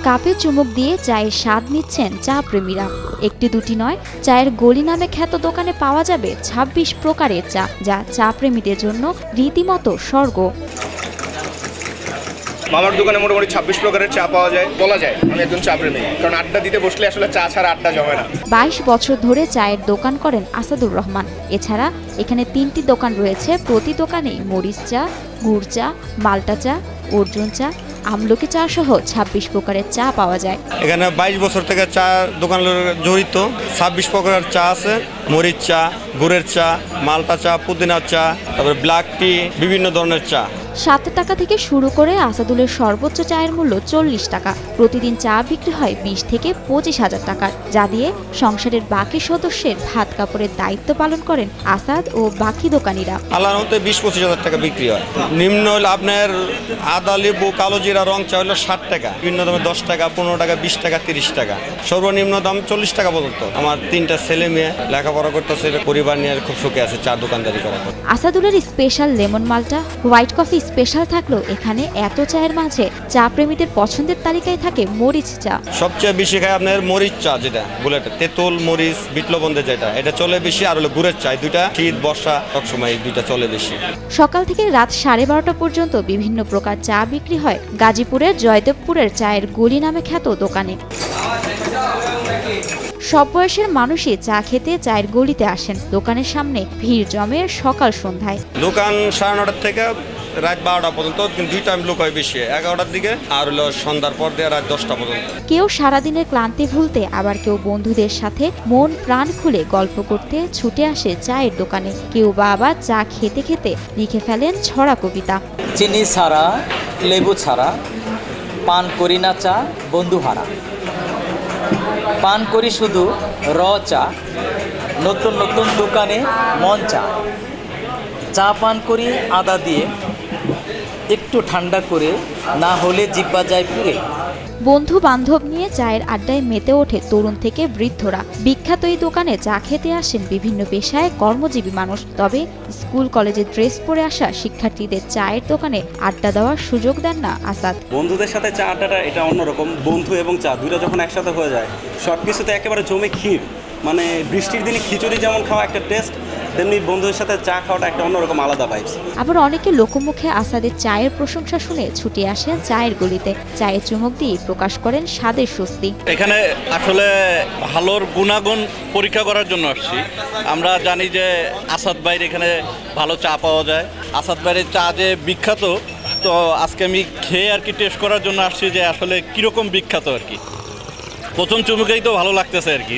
কাপে চুমুক দিয়ে চায়ের স্বাদ নিচ্ছেন চা প্রেমীরা। একটি দুটি নয়, চায়ের গলি নামে খ্যাত দোকানে পাওয়া যাবে ২৬ প্রকারের চা, যা চা প্রেমীদের জন্য রীতিমতো স্বর্গ। মামার দোকানে মোটামুটি ২৬ প্রকারের চা পাওয়া যায়। বলা যায় আমি একজন চা প্রেমী, কারণ আড্ডা দিতে বসলে আসলে চা ছাড়া আড্ডা জমে না। ২২ বছর ধরে চায়ের দোকান করেন আসাদুর রহমান। এছাড়া এখানে ৩টি দোকান রয়েছে। প্রতি দোকানেই মরিচ চা, গুড় চা, মাল্টা চা, অর্জুন চা, আমলকি চা সহ ২৬ প্রকারের চা পাওয়া যায়। এখানে ২২ বছর থেকে চা দোকান জড়িত। ২৬ প্রকারের চা আছে, মরিচ চা, গুড়ের চা, মাল্টা চা, পুদিনার চা, তারপরে ব্ল্যাক টি, বিভিন্ন ধরনের চা। ৭ টাকা থেকে শুরু করে আসাদুলের সর্বোচ্চ চায়ের মূল্য ৪০ টাকা। প্রতিদিন চা বিক্রি হয় ২০ থেকে ২৫ হাজার টাকার, যা দিয়ে সংসারের বাকি সদস্যের ভাত কাপড়ের দায়িত্ব পালন করেন আসাদ ও বাকি দোকানিরা। আল্লাহর মধ্যে ২০-২৫ হাজার টাকা বিক্রি হয়। নিম্ন হলে আপনার আদা, লেবু, কালো জিরা, রং চা হলো ৬০ টাকা, বিভিন্ন দামে ১০ টাকা, ১৫ টাকা, ২০ টাকা, ৩০ টাকা, সর্বনিম্ন দাম ৪০ টাকা পর্যন্ত। আমার ৩টা ছেলে মেয়ে লেখাপড়া করতেছে, পরিবার নিয়ে খুব সুখে আছে চা দোকানদারি করা। আসাদুলের স্পেশাল লেমন মাল্টা, হোয়াইট কফি স্পেশাল থাকলেও এখানে এত চায়ের মাঝে চা প্রেমীদের পছন্দের তালিকায় থাকে মরিচ চা। সবচেয়ে বেশি খায় আপনার মরিচ চা, যেটা বুলেট তেঁতুল মরিচ বিটলবন্ধে, যেটা এটা চলে বেশি। আর হলো গুড়ের চা, দুইটা শীত বর্ষা সবসময় দুইটা চলে বেশি। সকাল থেকে রাত 12:30 পর্যন্ত বিভিন্ন প্রকার চা বিক্রি হয় গাজীপুরের জয়দেবপুরের চায়ের গলি নামে খ্যাত দোকানে। সব বয়সের মানুষই চা খেতে চায়ের গলিতে আসেন। দোকানের সামনে ভিড় জমে সকাল সন্ধ্যায়। দোকান 9:30 থেকে রাত 12টা পর্যন্ত, কিন্তু 2 টাইম লোক হয় বেশি, 11টার দিকে আর হলো সন্ধ্যার পর দিয়ে রাত 10টা পর্যন্ত। কেউ সারাদিনের ক্লান্তি ভুলতে, আবার কেউ বন্ধুদের সাথে মন প্রাণ খুলে গল্প করতে ছুটে আসে চায়ের দোকানে। কেউ বা আবার চা খেতে খেতে লিখে ফেলেন ছড়া কবিতা। চিনি ছাড়া, লেবু ছাড়া, পান করি না চা বন্ধুহারা। পান করি শুধু র চা, নতুন নতুন দোকানে মন চা। চা পান করি আদা দিয়ে, একটু ঠান্ডা করে, না হলে জিব্বা যায় পুড়ে। বন্ধু বান্ধব নিয়ে চায়ের আড্ডায় মেতে ওঠে তরুণ থেকে বৃদ্ধরা। বিখ্যাত এই দোকানে চা খেতে আসেন বিভিন্ন পেশায় কর্মজীবী মানুষ। তবে স্কুল কলেজে ড্রেস পরে আসা শিক্ষার্থীদের চায়ের দোকানে আড্ডা দেওয়ার সুযোগ দেন না আসাদ। বন্ধুদের সাথে চা আড্ডাটা এটা অন্যরকম। বন্ধু এবং চা দুইটা যখন একসাথে হয়ে যায়, সব কিছুতে একেবারে জমে ক্ষীর। মানে বৃষ্টির দিনে খিচুড়ি যেমন খাওয়া একটা টেস্ট, তেমনি বন্ধুদের সাথে চা খাওয়াটা একটা অন্যরকম আলাদা ভাইবস। আবার অনেকে লোকমুখে আসাদের চায়ের প্রশংসা শুনে ছুটে আসেন চায়ের গলিতে। চায়ের চুমুক দিয়ে প্রকাশ করেন স্বাদের স্বস্তি। এখানে আসলে ভালোর গুণাগুণ পরীক্ষা করার জন্য আসছি। আমরা জানি যে আসাদ ভাইয়ের এখানে ভালো চা পাওয়া যায়। আসাদ ভাইয়ের চা যে বিখ্যাত, তো আজকে আমি খেয়ে আর কি টেস্ট করার জন্য আসছি যে আসলে কীরকম বিখ্যাত আর কি। প্রথম চুমুকেই তো ভালো লাগতেছে আর কি।